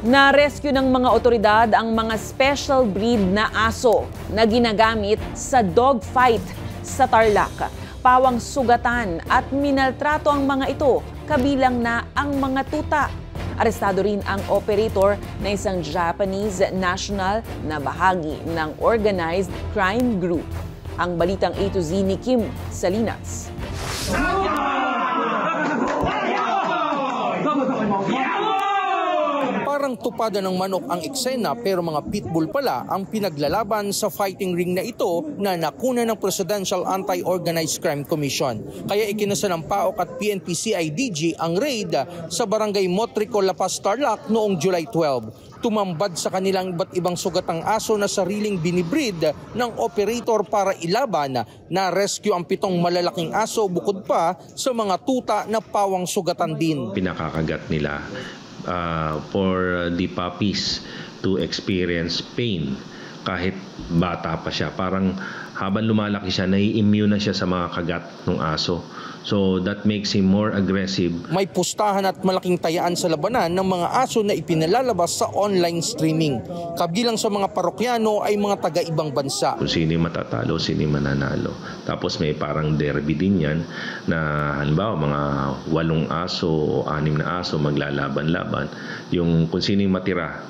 Na-rescue ng mga otoridad ang mga special breed na aso na ginagamit sa dog fight sa Tarlac. Pawang sugatan at minaltrato ang mga ito, kabilang na ang mga tuta. Arestado rin ang operator na isang Japanese national na bahagi ng organized crime group. Ang balitang A to Z ni Kim Salinas. Parang tupada ng manok ang eksena pero mga pitbull pala ang pinaglalaban sa fighting ring na ito na nakuna ng Presidential Anti-Organized Crime Commission. Kaya ikinasa ng PAOK at PNP-CIDG ang raid sa barangay Motrico, La Paz, Tarlac noong July 12. Tumambad sa kanilang iba't ibang sugatang aso na sariling binibreed ng operator para ilaban. Na-rescue ang 7 malalaking aso bukod pa sa mga tuta na pawang sugatan din. Pinakakagat nila for the puppies to experience pain kahit bata pa siya. Parang habang lumalaki siya, nai-immune na siya sa mga kagat ng aso. So that makes him more aggressive. May pustahan at malaking tayaan sa labanan ng mga aso na ipinalalabas sa online streaming. Kabilang sa mga parokyano ay mga taga-ibang bansa. Kung sino yung matatalo, sino yung mananalo. Tapos may parang derby din yan na halimbawa mga 8 aso o 6 na aso maglalaban-laban. Yung kung sino yung matira,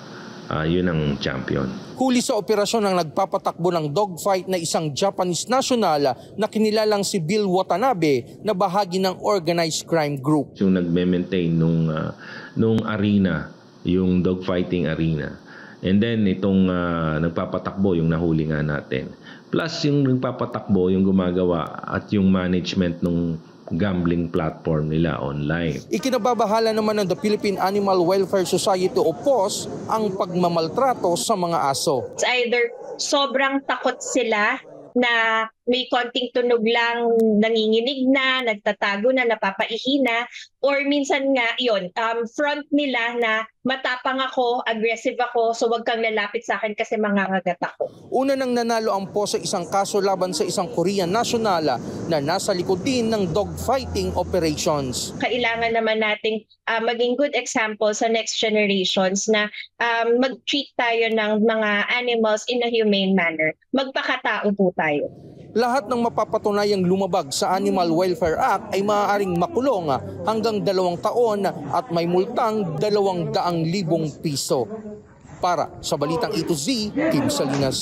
yun ang champion. Huli sa operasyon ng nagpapatakbo ng dogfight na isang Japanese national na kinilalang si Bill Watanabe na bahagi ng organized crime group. Yung nagme-maintain nung arena, yung dogfighting arena. And then itong nagpapatakbo, yung nahuli nga natin. Plus yung nagpapatakbo, yung gumagawa at yung management nung gambling platform nila online. Ikinababahala naman ng the Philippine Animal Welfare Society o POS ang pagmamaltrato sa mga aso. It's either sobrang takot sila na may konting tunog lang, nanginginig na, nagtatago na, napapaihi na, or minsan nga yun, front nila na matapang ako, aggressive ako, so wag kang lalapit sa akin kasi mangangagat ako. Una nang nanalo ang POS sa isang kaso laban sa isang Korean national na nasa likod din ng dogfighting operations. Kailangan naman nating maging good example sa next generations na mag-treat tayo ng mga animals in a humane manner. Magpakatao po tayo. Lahat ng mapapatunayang lumabag sa Animal Welfare Act ay maaaring makulong hanggang 2 taon at may multang 200,000 piso. Para sa Balitang A to Z, Kim Salinas.